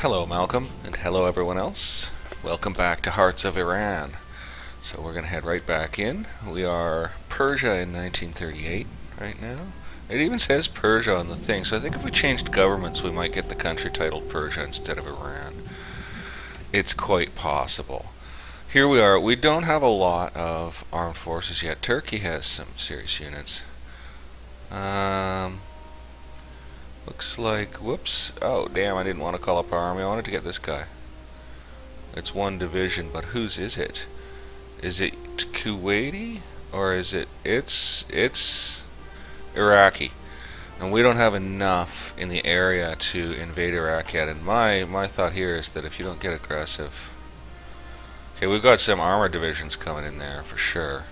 Hello Malcolm, and hello everyone else. Welcome back to Hearts of Iran. So we're going to head right back in. We are Persia in 1938 right now. It even says Persia on the thing, so I think if we changed governments we might get the country titled Persia instead of Iran. It's quite possible. Here we are. We don't have a lot of armed forces yet. Turkey has some serious units. Looks like, whoops, oh damn, I didn't want to call up our army. I wanted to get this guy. It's one division, but whose is it? Is it Kuwaiti? Or is it, it's Iraqi. And we don't have enough in the area to invade Iraq yet. And my thought here is that if you don't get aggressive... Okay, we've got some armor divisions coming in there for sure.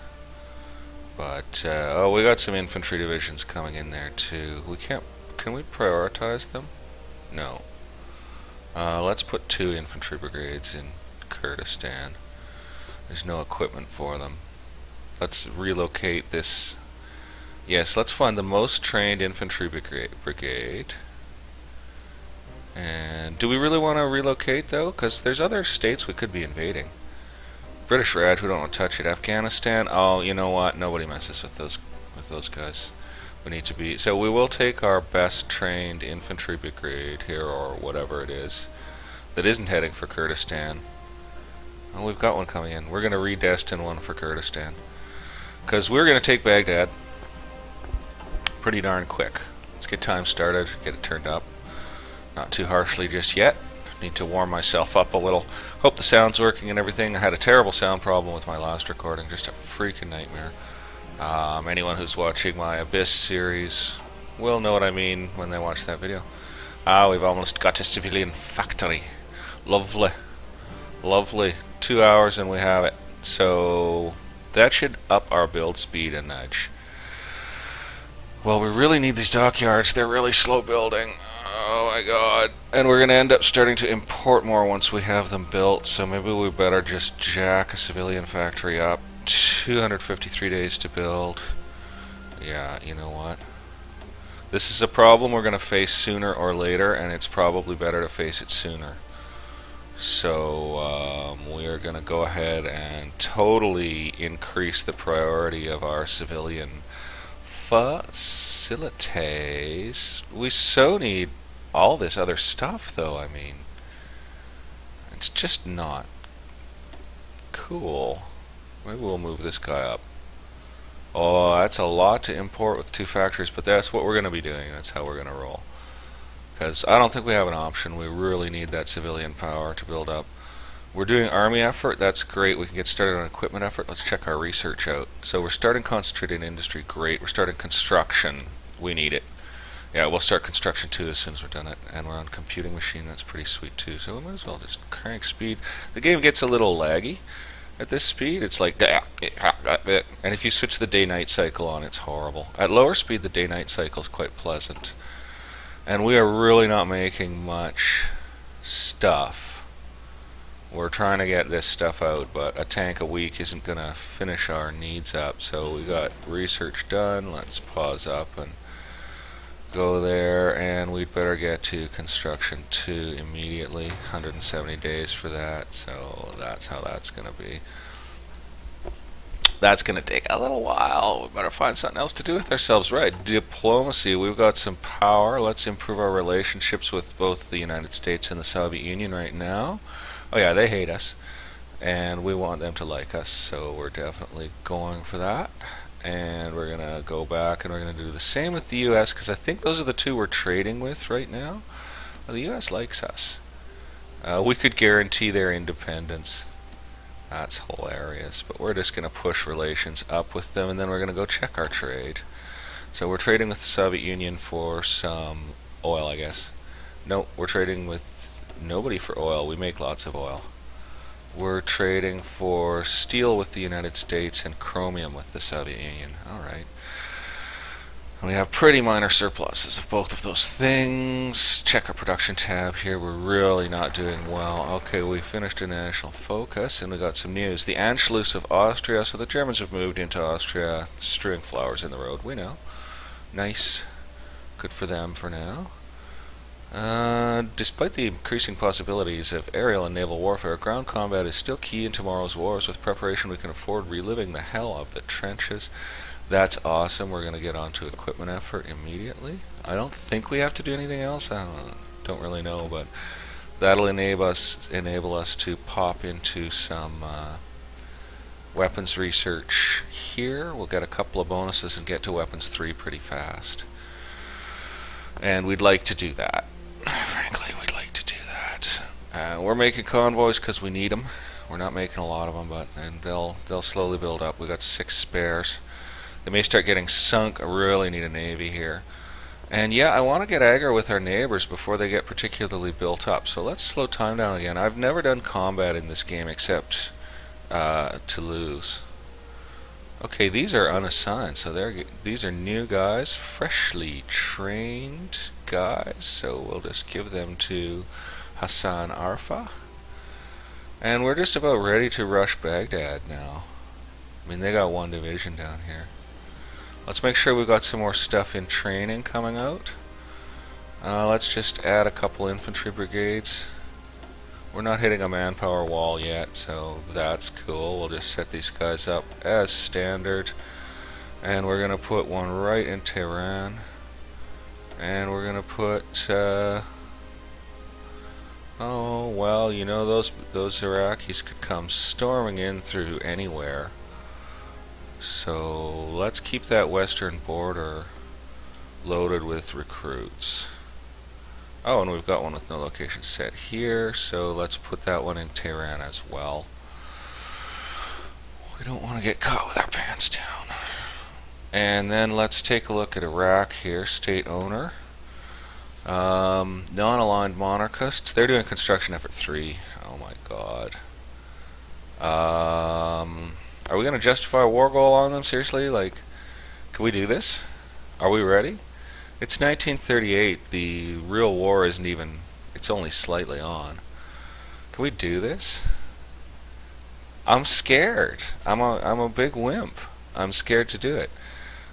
But, oh, we got some infantry divisions coming in there too. We can't... Can we prioritize them? No. Let's put 2 infantry brigades in Kurdistan. There's no equipment for them. Let's relocate this. Yes, let's find the most trained infantry brigade. And do we really want to relocate though? Because there's other states we could be invading. British Raj, we don't want to touch it. Afghanistan, oh, you know what? Nobody messes with those guys. We need to be, so we will take our best trained infantry brigade here, or whatever it is, that isn't heading for Kurdistan. Oh, we've got one coming in. We're going to redestin one for Kurdistan, because we're going to take Baghdad pretty darn quick. Let's get time started, get it turned up. Not too harshly just yet. Need to warm myself up a little. Hope the sound's working and everything. I had a terrible sound problem with my last recording, just a freaking nightmare. Anyone who's watching my Abyss series will know what I mean when they watch that video. We've almost got a civilian factory. Lovely. Lovely. 2 hours and we have it. So that should up our build speed a nudge. Well, we really need these dockyards. They're really slow building. Oh my god. And we're going to end up starting to import more once we have them built. So maybe we better just jack a civilian factory up. 253 days to build. Yeah, you know what? This is a problem we're going to face sooner or later, and it's probably better to face it sooner. So we are going to go ahead and totally increase the priority of our civilian facilities. We so need all this other stuff, though. I mean, it's just not cool. Maybe we'll move this guy up. Oh, that's a lot to import with 2 factories, but that's what we're going to be doing. That's how we're going to roll. Because I don't think we have an option. We really need that civilian power to build up. We're doing army effort. That's great. We can get started on equipment effort. Let's check our research out. So we're starting concentrated industry. Great. We're starting construction. We need it. Yeah, we'll start construction too as soon as we're done it. And we're on computing machine. That's pretty sweet too. So we might as well just crank speed. The game gets a little laggy. At this speed, it's like, and if you switch the day-night cycle on, it's horrible. At lower speed, the day-night cycle is quite pleasant. And we are really not making much stuff. We're trying to get this stuff out, but a tank a week isn't going to finish our needs up. So we got research done. Let's pause up and go there, and we'd better get to construction 2 immediately. 170 days for that, so that's how that's going to be. That's going to take a little while. We better find something else to do with ourselves. Right, diplomacy. We've got some power. Let's improve our relationships with both the United States and the Soviet Union right now. Oh yeah, they hate us, and we want them to like us, so we're definitely going for that. And we're going to go back and we're going to do the same with the US, because I think those are the 2 we're trading with right now. Well, the US likes us. We could guarantee their independence. That's hilarious. But we're just going to push relations up with them, and then we're going to go check our trade. So we're trading with the Soviet Union for some oil, I guess. No, we're trading with nobody for oil. We make lots of oil. We're trading for steel with the United States and chromium with the Soviet Union. Alright. We have pretty minor surpluses of both of those things. Check our production tab here. We're really not doing well. Okay, we finished a national focus, and we got some news. The Anschluss of Austria, so the Germans have moved into Austria, strewing flowers in the road. We know. Nice. Good for them for now. Despite the increasing possibilities of aerial and naval warfare, ground combat is still key in tomorrow's wars. With preparation, we can afford reliving the hell of the trenches. That's awesome. We're going to get on to equipment effort immediately. I don't think we have to do anything else. I don't really know, but that'll enable us to pop into some weapons research here. We'll get a couple of bonuses and get to weapons 3 pretty fast. And we'd like to do that. Frankly, we'd like to do that. We're making convoys because we need them. We're not making a lot of them, but and they'll slowly build up. We got 6 spares. They may start getting sunk. I really need a navy here. And yeah, I want to get aggro with our neighbors before they get particularly built up. So let's slow time down again. I've never done combat in this game except to lose. Okay, these are unassigned, so these are new guys, freshly trained guys, so we'll just give them to Hassan Arfa. And we're just about ready to rush Baghdad now. I mean, they got 1 division down here. Let's make sure we've got some more stuff in training coming out. Let's just add a couple infantry brigades. We're not hitting a manpower wall yet, so that's cool. We'll just set these guys up as standard. And we're going to put one right in Tehran. And we're going to put... oh, well, you know, those Iraqis could come storming in through anywhere. So let's keep that western border loaded with recruits. Oh, and we've got one with no location set here, so let's put that one in Tehran as well. We don't want to get caught with our pants down. And then let's take a look at Iraq here, state owner. Non-aligned monarchists, they're doing construction effort 3. Oh my god. Are we going to justify a war goal on them? Seriously? Like, can we do this? Are we ready? It's 1938. The real war isn't even... It's only slightly on. Can we do this? I'm scared. I'm a big wimp. I'm scared to do it.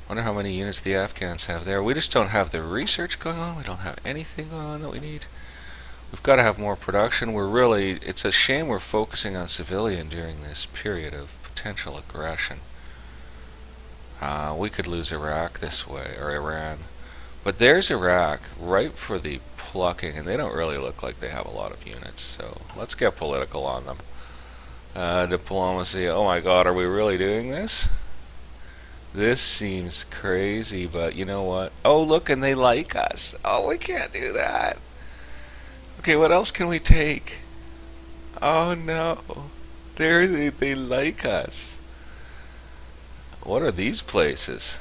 Wonder how many units the Afghans have there. We just don't have the research going on. We don't have anything going on that we need. We've got to have more production. We're really... It's a shame we're focusing on civilian during this period of potential aggression. We could lose Iraq this way, or Iran. But there's Iraq, ripe for the plucking, and they don't really look like they have a lot of units, so let's get political on them. Diplomacy, oh my god, are we really doing this? This seems crazy, but you know what? Oh, look, and they like us. Oh, we can't do that. Okay, what else can we take? Oh no, they like us. What are these places?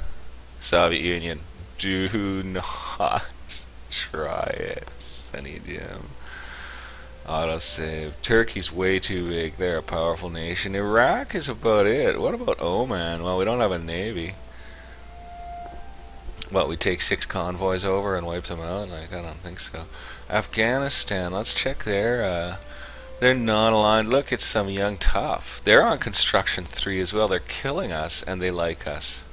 Soviet Union. Do not try it. I need him. Autosave. Turkey's way too big. They're a powerful nation. Iraq is about it. What about Oman? Well, we don't have a navy. What, we take 6 convoys over and wipe them out? Like, I don't think so. Afghanistan. Let's check their... They're non-aligned. Look, it's some young tough. They're on construction 3 as well. They're killing us, and they like us.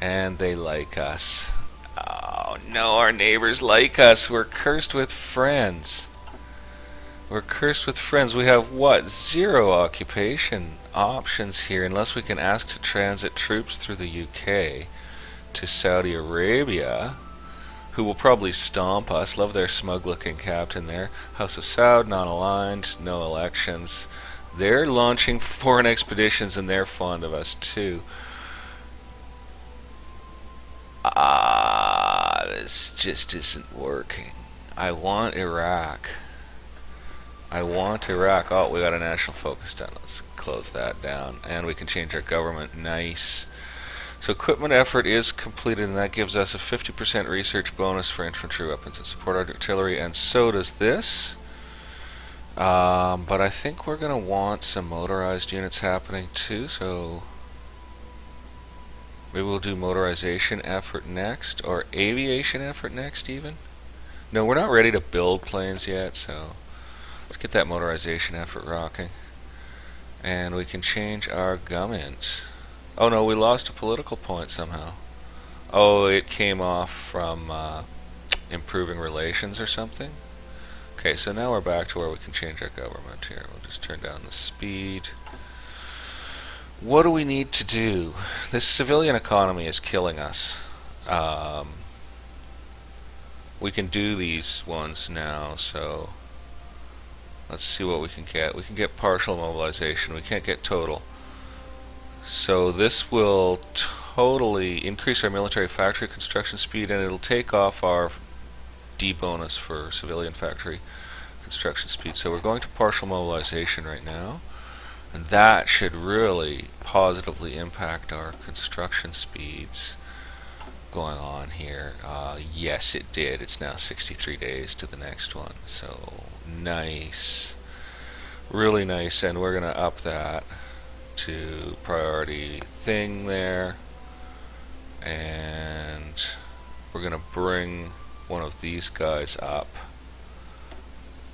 And they like us. Oh no, our neighbors like us. We're cursed with friends. We're cursed with friends. We have what? 0 occupation options here, unless we can ask to transit troops through the UK to Saudi Arabia, who will probably stomp us. Love their smug-looking captain there. House of Saud, non-aligned, no elections. They're launching foreign expeditions, and they're fond of us too. This just isn't working. I want Iraq. I want Iraq. Oh, we got a national focus done. Let's close that down. And we can change our government. Nice. So equipment effort is completed, and that gives us a 50% research bonus for infantry weapons and support artillery, and so does this. But I think we're going to want some motorized units happening too, so maybe we'll do motorization effort next, or aviation effort next even. No, we're not ready to build planes yet, so let's get that motorization effort rocking. And we can change our government. Oh no, we lost a political point somehow. Oh, it came off from improving relations or something. Okay, so now we're back to where we can change our government here. We'll just turn down the speed. What do we need to do? This civilian economy is killing us. We can do these ones now, so let's see what we can get. We can get partial mobilization. We can't get total. So this will totally increase our military factory construction speed, and it'll take off our D bonus for civilian factory construction speed. So we're going to partial mobilization right now, and that should really positively impact our construction speeds going on here. Yes, it did. It's now 63 days to the next one. So nice. Really nice. And we're going to up that to priority thing there. And we're going to bring one of these guys up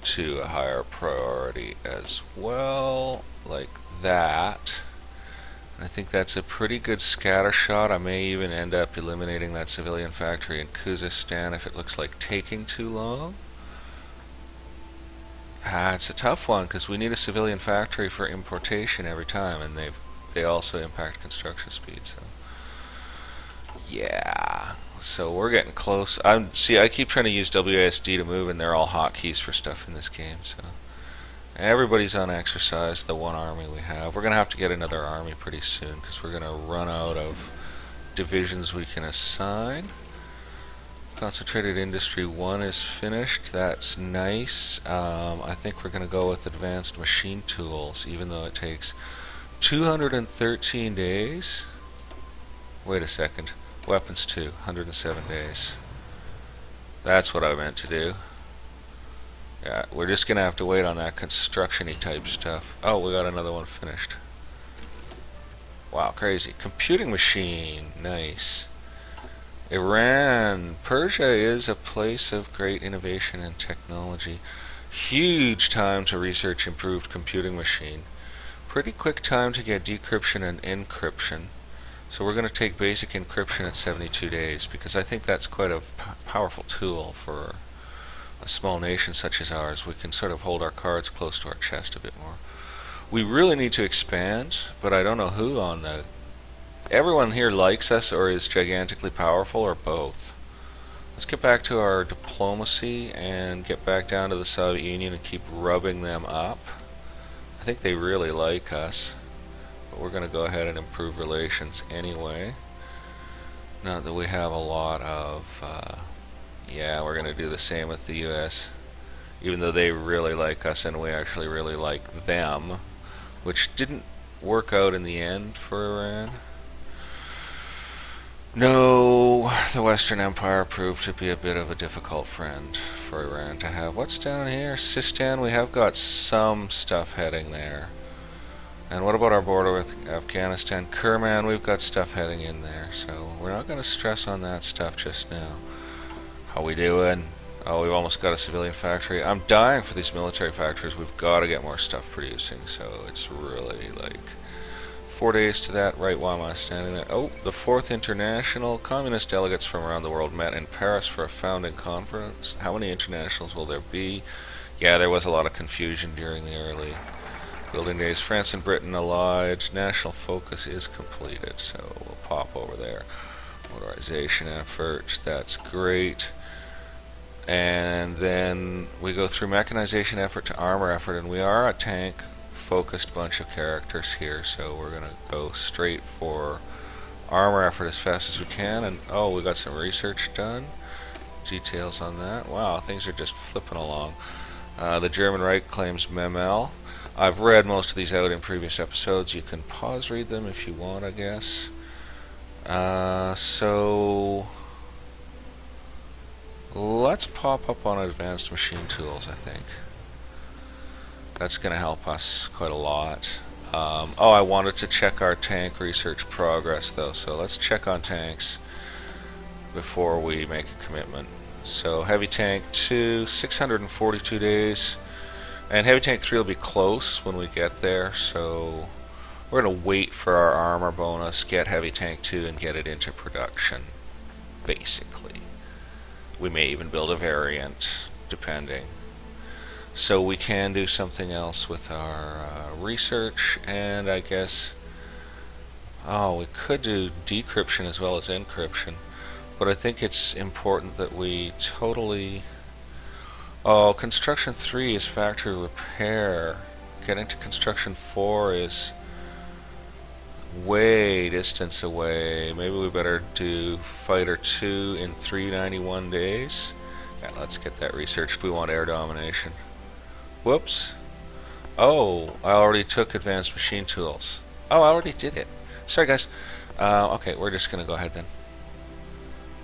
to a higher priority as well, like that. I think that's a pretty good scatter shot. I may even end up eliminating that civilian factory in Kazakhstan if it looks like taking too long. It's a tough one because we need a civilian factory for importation every time, and they also impact construction speed. So yeah, so we're getting close. I keep trying to use WASD to move, and they're all hotkeys for stuff in this game. So everybody's on exercise, the one army we have. We're going to have to get another army pretty soon because we're going to run out of divisions we can assign. Concentrated Industry 1 is finished. That's nice. I think we're going to go with Advanced Machine Tools, even though it takes 213 days. Wait a second. Weapons 2, 107 days. That's what I meant to do. Yeah, we're just going to have to wait on that construction-y type stuff. Oh, we got another one finished. Wow, crazy. Computing machine. Nice. Iran. Persia is a place of great innovation and technology. Huge time to research improved computing machine. Pretty quick time to get decryption and encryption. So we're going to take basic encryption at 72 days because I think that's quite a powerful tool for a small nation such as ours. We can sort of hold our cards close to our chest a bit more. We really need to expand, but I don't know who on the... Everyone here likes us or is gigantically powerful, or both. Let's get back to our diplomacy and get back down to the Soviet Union and keep rubbing them up. I think they really like us, but we're going to go ahead and improve relations anyway. Not that we have a lot of... yeah, we're going to do the same with the US, even though they really like us and we actually really like them, which didn't work out in the end for Iran. No, the Western Empire proved to be a bit of a difficult friend for Iran to have. What's down here? Sistan, we have got some stuff heading there. And what about our border with Afghanistan? Kerman, we've got stuff heading in there, so we're not going to stress on that stuff just now. How we doing? Oh, we've almost got a civilian factory. I'm dying for these military factories. We've got to get more stuff producing, so it's really like 4 days to that. Right, why am I standing there? Oh, the 4th International. Communist delegates from around the world met in Paris for a founding conference. How many internationals will there be? Yeah, there was a lot of confusion during the early building days. France and Britain allied. National focus is completed, so we'll pop over there. Motorization effort, that's great. And then we go through mechanization effort to armor effort, and we are a tank focused bunch of characters here, so we're going to go straight for armor effort as fast as we can. And oh, we got some research done. Details on that. Wow, things are just flipping along. The German Reich claims Memel. I've read most of these out in previous episodes. You can pause read them if you want, I guess. So let's pop up on Advanced Machine Tools, I think. That's going to help us quite a lot. Oh, I wanted to check our tank research progress, though, so let's check on tanks before we make a commitment. So Heavy Tank 2, 642 days, and Heavy Tank 3 will be close when we get there, so we're going to wait for our armor bonus, get Heavy Tank 2, and get it into production, basically. We may even build a variant, depending. So we can do something else with our research, and I guess, oh, we could do decryption as well as encryption, but I think it's important that we totally, oh, construction 3 is factory repair. Getting to construction 4 is way distance away. Maybe we better do fighter 2 in 391 days. Yeah, let's get that researched. We want air domination. Whoops. Oh, I already took advanced machine tools. Oh, I already did it. Sorry, guys. Okay, we're just going to go ahead then.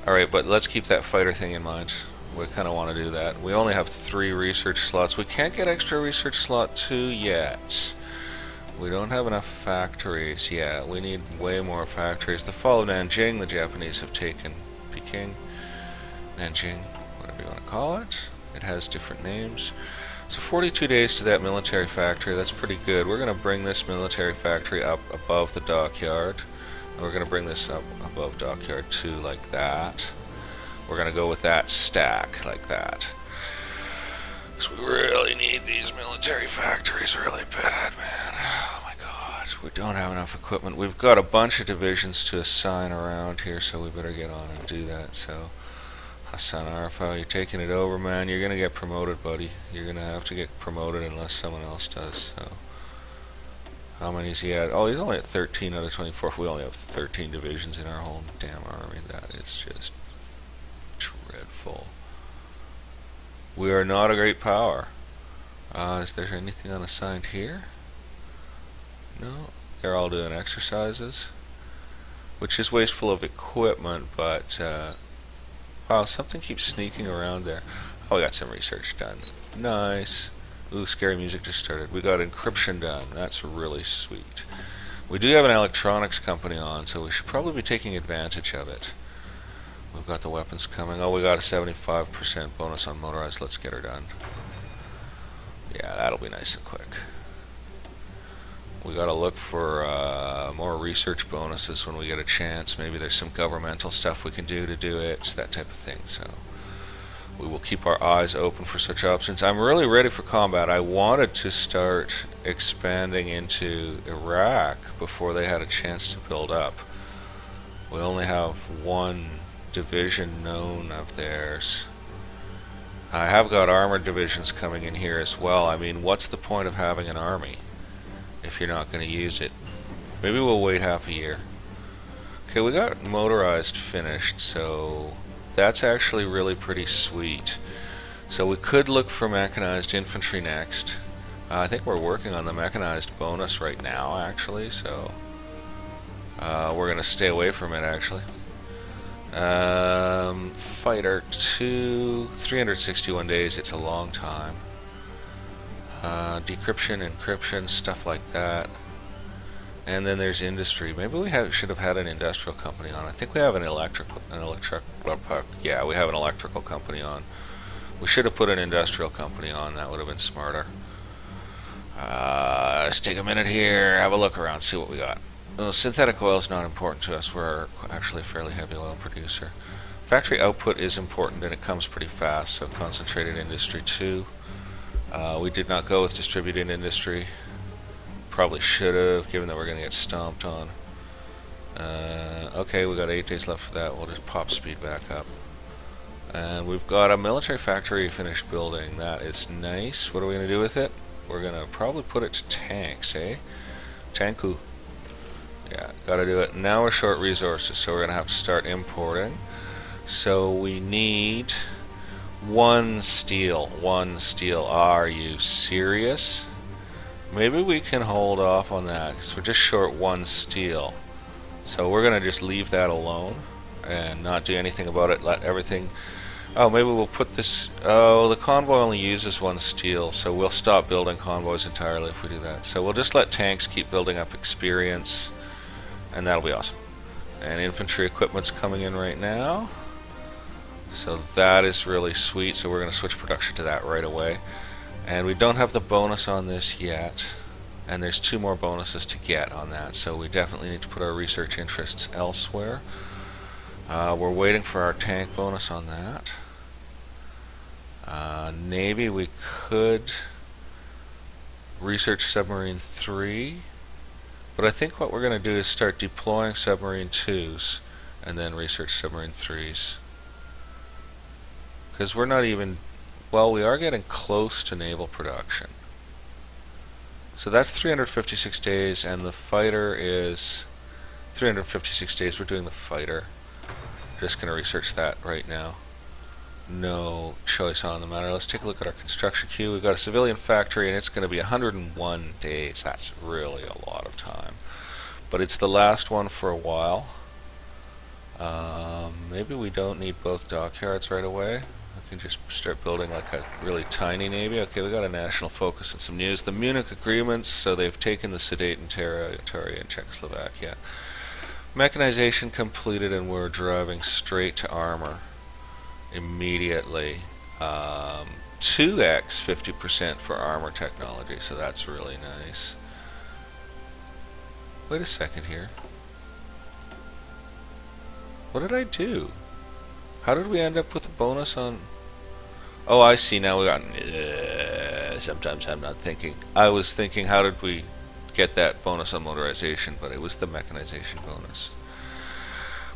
Alright, but let's keep that fighter thing in mind. We kind of want to do that. We only have 3 research slots. We can't get extra research slot 2 yet. We don't have enough factories yet. We need way more factories. The fall of Nanjing, the Japanese have taken. Peking, Nanjing, whatever you want to call it. It has different names. So 42 days to that military factory. That's pretty good. We're going to bring this military factory up above the dockyard. And we're going to bring this up above dockyard 2 like that. We're going to go with that stack like that. Because we really need these military factories really bad, man. Oh my god. We don't have enough equipment. We've got a bunch of divisions to assign around here, so we better get on and do that. So Hassan Arfa, you're taking it over, man. You're going to get promoted, buddy. You're going to have to get promoted unless someone else does. So, how many is he at? Oh, he's only at 13 out of 24. We only have 13 divisions in our whole damn army. That is just dreadful. We are not a great power. Is there anything unassigned here? No. They're all doing exercises, which is wasteful of equipment, but wow, something keeps sneaking around there. Oh, we got some research done. Nice. Ooh, scary music just started. We got encryption done. That's really sweet. We do have an electronics company on, so we should probably be taking advantage of it. We've got the weapons coming. Oh, we got a 75% bonus on motorized. Let's get her done. Yeah, that'll be nice and quick. We gotta look for more research bonuses when we get a chance. Maybe there's some governmental stuff we can do to it, that type of thing. So we will keep our eyes open for such options. I'm really ready for combat. I wanted to start expanding into Iraq before they had a chance to build up. We only have 1 division known of theirs. I have got armored divisions coming in here as well. I mean, what's the point of having an army if you're not going to use it? Maybe we'll wait half a year. Okay, we got motorized finished, so that's actually really pretty sweet. So we could look for mechanized infantry next. I think we're working on the mechanized bonus right now, actually, so we're going to stay away from it, actually. Fighter 2, 361 days, it's a long time. Decryption, encryption, stuff like that. And then there's industry. Maybe we should have had an industrial company on. I think we have yeah, we have an electrical company on. We should have put an industrial company on. That would have been smarter. Let's take a minute here, have a look around, see what we got. Synthetic oil is not important to us. We're actually a fairly heavy oil producer. Factory output is important, and it comes pretty fast, so concentrated industry too. We did not go with distributed industry. Probably should have, given that we're going to get stomped on. Okay, we got 8 days left for that. We'll just pop speed back up. And we've got a military factory finished building. That is nice. What are we going to do with it? We're going to probably put it to tanks, eh? Tanku. Yeah, gotta do it. Now we're short resources, so we're going to have to start importing. So we need 1 steel. 1 steel. Are you serious? Maybe we can hold off on that, because we're just short 1 steel. So we're going to just leave that alone and not do anything about it. Let everything... Oh, maybe we'll put this... Oh, the convoy only uses 1 steel, so we'll stop building convoys entirely if we do that. So we'll just let tanks keep building up experience, and that'll be awesome. And infantry equipment's coming in right now. So that is really sweet, so we're going to switch production to that right away. And we don't have the bonus on this yet, and there's 2 more bonuses to get on that, so we definitely need to put our research interests elsewhere. We're waiting for our tank bonus on that. Navy, we could research submarine 3, but I think what we're going to do is start deploying submarine 2s and then research submarine 3s. Because we're not even, well, we are getting close to naval production. So that's 356 days, and the fighter is 356 days. We're doing the fighter. Just going to research that right now. No choice on the matter. Let's take a look at our construction queue. We've got a civilian factory, and it's going to be 101 days. That's really a lot of time. But it's the last one for a while. Maybe we don't need both dockyards right away. We can just start building like a really tiny navy. Okay, we got a national focus and some news. The Munich agreements, so they've taken the Sudeten territory in Czechoslovakia. Mechanization completed, and we're driving straight to armor immediately. 2x 50% for armor technology, so that's really nice. Wait a second here. What did I do? How did we end up with a bonus on... Oh, I see, now we got... sometimes I'm not thinking. I was thinking, how did we get that bonus on motorization, but it was the mechanization bonus.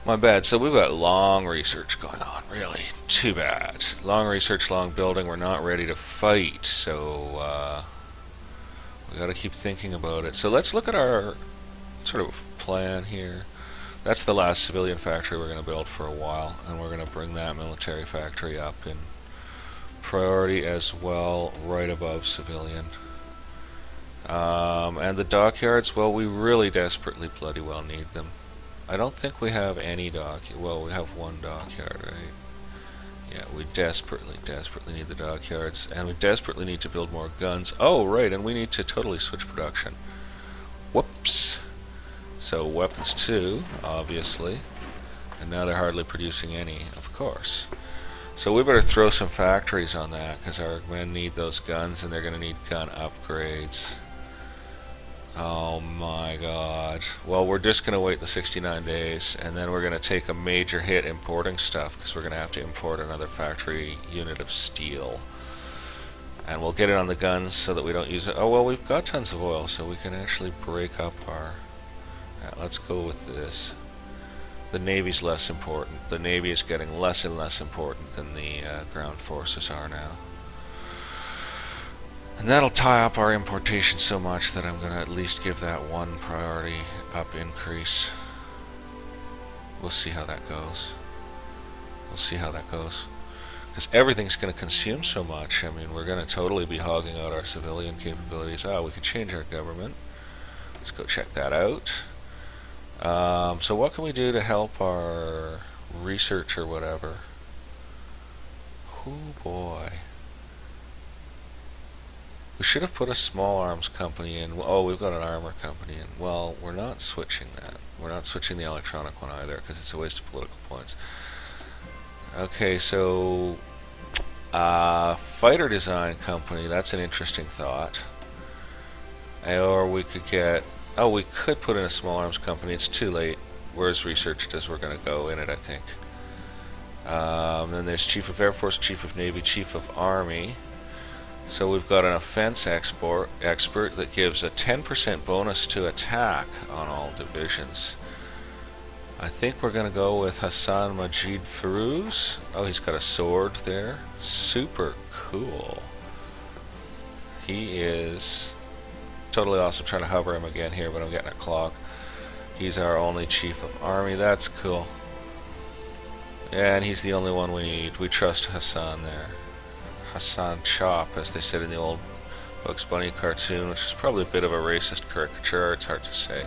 My bad. So we've got long research going on, really. Too bad. Long research, long building. We're not ready to fight, so we got to keep thinking about it. So let's look at our sort of plan here. That's the last civilian factory we're going to build for a while, and we're going to bring that military factory up in priority as well, right above civilian. And the dockyards, well, we really desperately bloody well need them. I don't think we have any well, we have one dockyard, right? Yeah, we desperately need the dockyards, and we desperately need to build more guns. Oh, right, and we need to totally switch production. Whoops. So weapons 2, obviously, and now they're hardly producing any, of course. So we better throw some factories on that, because our men need those guns, and they're going to need gun upgrades. Oh my god. Well, we're just going to wait the 69 days, and then we're going to take a major hit importing stuff, because we're going to have to import another factory unit of steel. And we'll get it on the guns so that we don't use it. Oh, well, we've got tons of oil, so we can actually break up our... let's go with this. The Navy's less important. The Navy is getting less and less important than the ground forces are now. And that'll tie up our importation so much that I'm going to at least give that one priority up increase. We'll see how that goes. We'll see how that goes. Because everything's going to consume so much. I mean, we're going to totally be hogging out our civilian capabilities. Oh, we could change our government. Let's go check that out. So what can we do to help our research or whatever? Oh boy. We should have put a small arms company in. Oh, we've got an armor company in. Well, we're not switching that. We're not switching the electronic one either, because it's a waste of political points. Okay, so fighter design company, that's an interesting thought. Or we could get... Oh, we could put in a small arms company. It's too late. We're as researched as we're going to go in it, I think. Then there's Chief of Air Force, Chief of Navy, Chief of Army. So we've got an offense expert that gives a 10% bonus to attack on all divisions. I think we're going to go with Hassan Majid Firuz. Oh, he's got a sword there. Super cool. He is totally awesome. Trying to hover him again here, but I'm getting a clock. He's our only Chief of Army. That's cool. And he's the only one we need. We trust Hassan there. Hassan Chop, as they said in the old Bugs Bunny cartoon, which is probably a bit of a racist caricature. It's hard to say.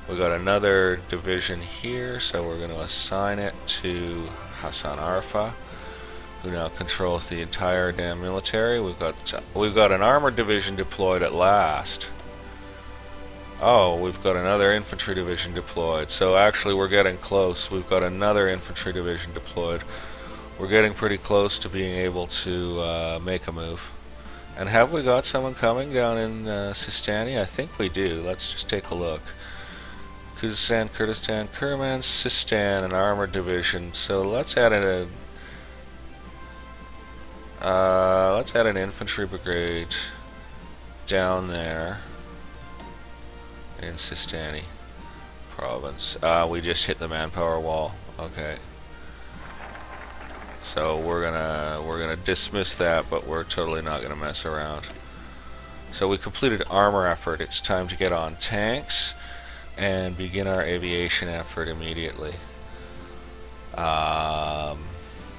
We got another division here, so we're going to assign it to Hassan Arfa, who now controls the entire damn military. We've got an armored division deployed at last. Oh, we've got another infantry division deployed. So actually we're getting close. We've got another infantry division deployed. We're getting pretty close to being able to make a move. And have we got someone coming down in Sistani? I think we do. Let's just take a look. Kurdistan, Kerman, Sistan, an armored division. So let's add in Let's add an infantry brigade down there in Sistani province. We just hit the manpower wall. Okay. So we're gonna dismiss that, but we're totally not gonna mess around. So we completed armor effort. It's time to get on tanks and begin our aviation effort immediately.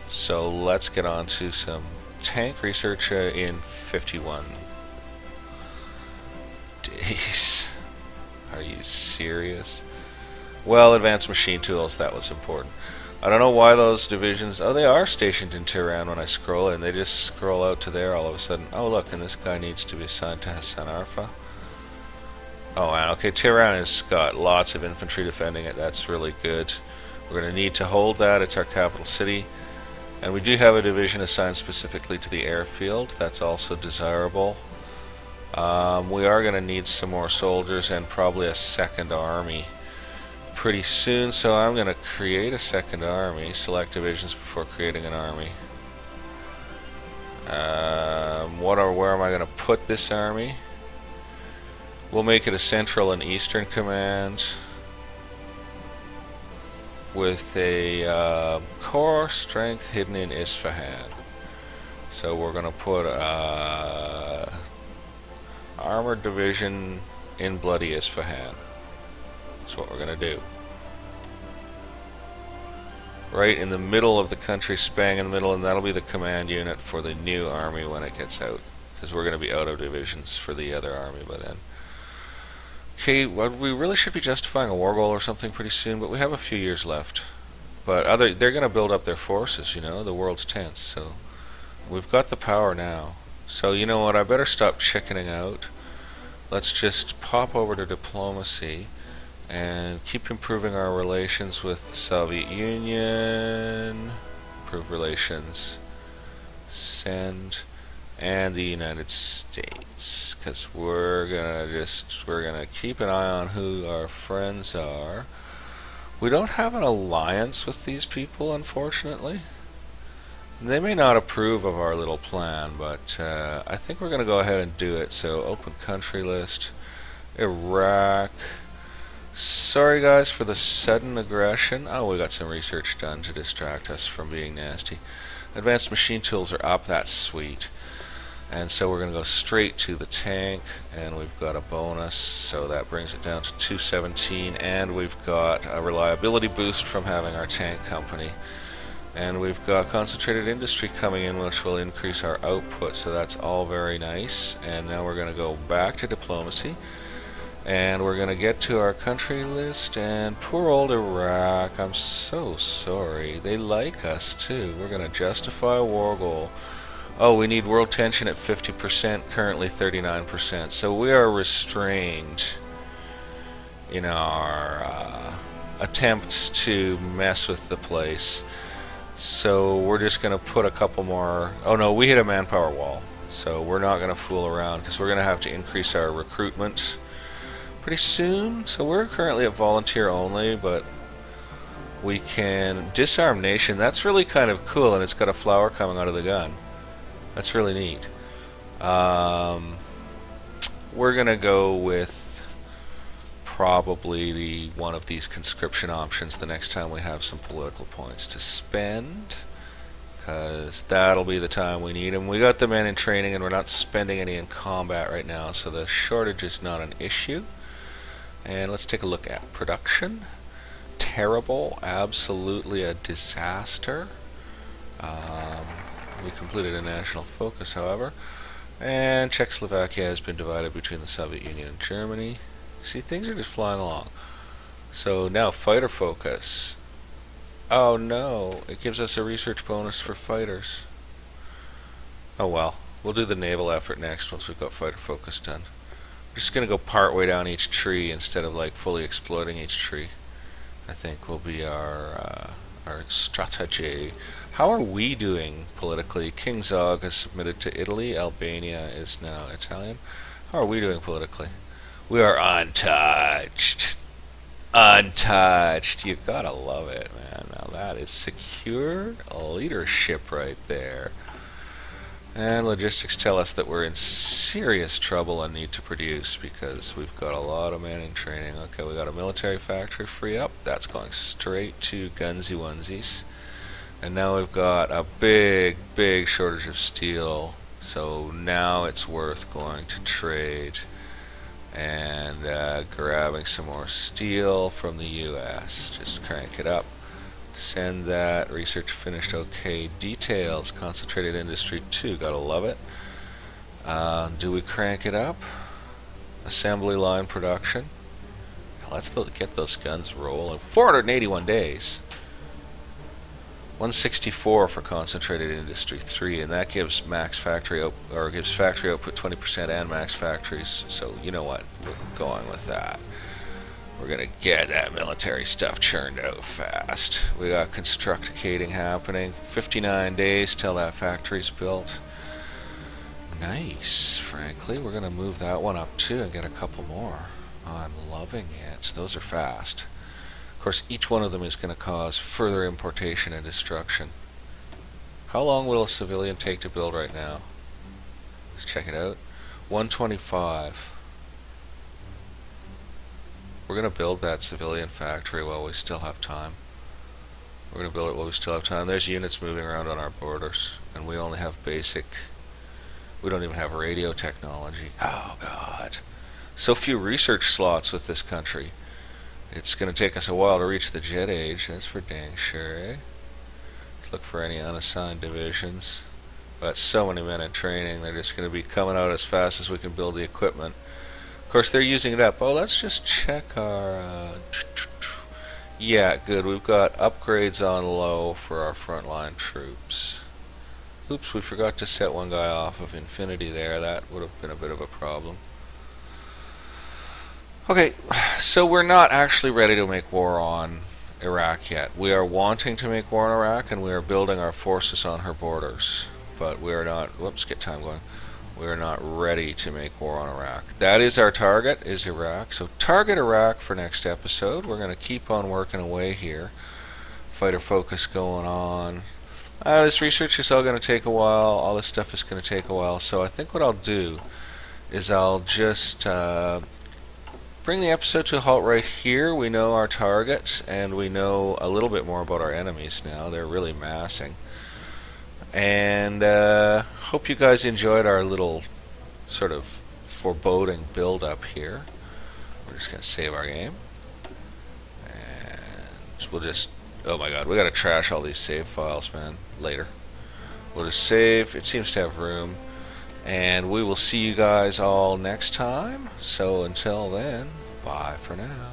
So let's get on to some tank research in 51 days. Are you serious? Well, advanced machine tools, that was important. I don't know why those divisions... Oh, they are stationed in Tehran when I scroll in. They just scroll out to there all of a sudden. Oh, look, and this guy needs to be assigned to Hassan Arfa. Oh, wow. Okay, Tehran has got lots of infantry defending it. That's really good. We're going to need to hold that. It's our capital city. And we do have a division assigned specifically to the airfield. That's also desirable. We are going to need some more soldiers and probably a second army pretty soon, so I'm going to create a second army. Select divisions before creating an army. Where am I going to put this army? We'll make it a central and eastern command with a core strength hidden in Isfahan. So we're going to put armored division in bloody Isfahan. That's what we're going to do. Right in the middle of the country, spang in the middle, and that'll be the command unit for the new army when it gets out. Because we're going to be out of divisions for the other army by then. Okay, well, we really should be justifying a war goal or something pretty soon, but we have a few years left. But they're going to build up their forces, you know, the world's tense, so we've got the power now. So you know what, I better stop chickening out. Let's just pop over to diplomacy and keep improving our relations with the Soviet Union, improve relations, send, and the United States, because we're gonna keep an eye on who our friends are. We don't have an alliance with these people, unfortunately. They may not approve of our little plan, but I think we're gonna go ahead and do it. So open country list, Iraq. Sorry guys for the sudden aggression. Oh, we got some research done to distract us from being nasty. Advanced machine tools are up, that's sweet. And so we're going to go straight to the tank, and we've got a bonus, so that brings it down to 217, and we've got a reliability boost from having our tank company. And we've got concentrated industry coming in, which will increase our output, so that's all very nice. And now we're going to go back to diplomacy. And we're going to get to our country list, and poor old Iraq, I'm so sorry. They like us too. We're going to justify a war goal. Oh, we need world tension at 50%, currently 39%. So we are restrained in our attempts to mess with the place. So we're just going to put a couple more... Oh no, we hit a manpower wall. So we're not going to fool around, because we're going to have to increase our recruitment pretty soon. So we're currently at volunteer only, but we can disarm nation. That's really kind of cool, and it's got a flower coming out of the gun. That's really neat. We're gonna go with probably one of these conscription options the next time we have some political points to spend, because that'll be the time we need them. We got the men in training, and we're not spending any in combat right now, so the shortage is not an issue. And let's take a look at production. Terrible, absolutely a disaster. We completed a national focus, however. And Czechoslovakia has been divided between the Soviet Union and Germany. See, things are just flying along. So now fighter focus. Oh no, it gives us a research bonus for fighters. Oh well, we'll do the naval effort next once we've got fighter focus done. We're just going to go part way down each tree instead of like fully exploiting each tree. I think will be our strategy. How are we doing politically? King Zog has submitted to Italy. Albania is now Italian. How are we doing politically? We are untouched. Untouched. You gotta love it, man. Now that is secure leadership right there. And logistics tell us that we're in serious trouble and need to produce because we've got a lot of men in training. Okay, we got a military factory free up. That's going straight to gunsy onesies. And now we've got a big, big shortage of steel. So now it's worth going to trade and grabbing some more steel from the US. Just crank it up. Send that. Research finished. Okay. Details. Concentrated industry 2. Gotta love it. Do we crank it up? Assembly line production. Let's get those guns rolling. 481 days. 164 for concentrated industry 3, and that gives max factory gives factory output 20% and max factories. So you know what? We're going with that. We're gonna get that military stuff churned out fast. We got constructicating happening. 59 days till that factory's built. Nice. Frankly, we're gonna move that one up too and get a couple more. I'm loving it. Those are fast. Of course, each one of them is gonna cause further importation and destruction. How long will a civilian take to build right now? Let's check it out. 125. We're going to build that civilian factory while we still have time. We're going to build it while we still have time. There's units moving around on our borders, and we only have basic. We don't even have radio technology. Oh, God. So few research slots with this country. It's going to take us a while to reach the jet age. That's for dang sure, eh? Let's look for any unassigned divisions. Got so many men in training, they're just going to be coming out as fast as we can build the equipment. Of course, they're using it up. Oh, let's just check our... yeah, good. We've got upgrades on low for our frontline troops. Oops, we forgot to set one guy off of Infinity there. That would have been a bit of a problem. Okay, so we're not actually ready to make war on Iraq yet. We are wanting to make war on Iraq, and we are building our forces on her borders. But we are not... whoops, get time going. We're not ready to make war on Iraq. That is our target, is Iraq. So target Iraq for next episode. We're going to keep on working away here. Fighter focus going on. This research is all going to take a while. All this stuff is going to take a while. So I think what I'll do is I'll just bring the episode to a halt right here. We know our target, and we know a little bit more about our enemies now. They're really massing. And hope you guys enjoyed our little sort of foreboding build up here. We're just going to save our game. And we'll just... oh my god, we got to trash all these save files, man, later. We'll just save. It seems to have room. And we will see you guys all next time. So until then, bye for now.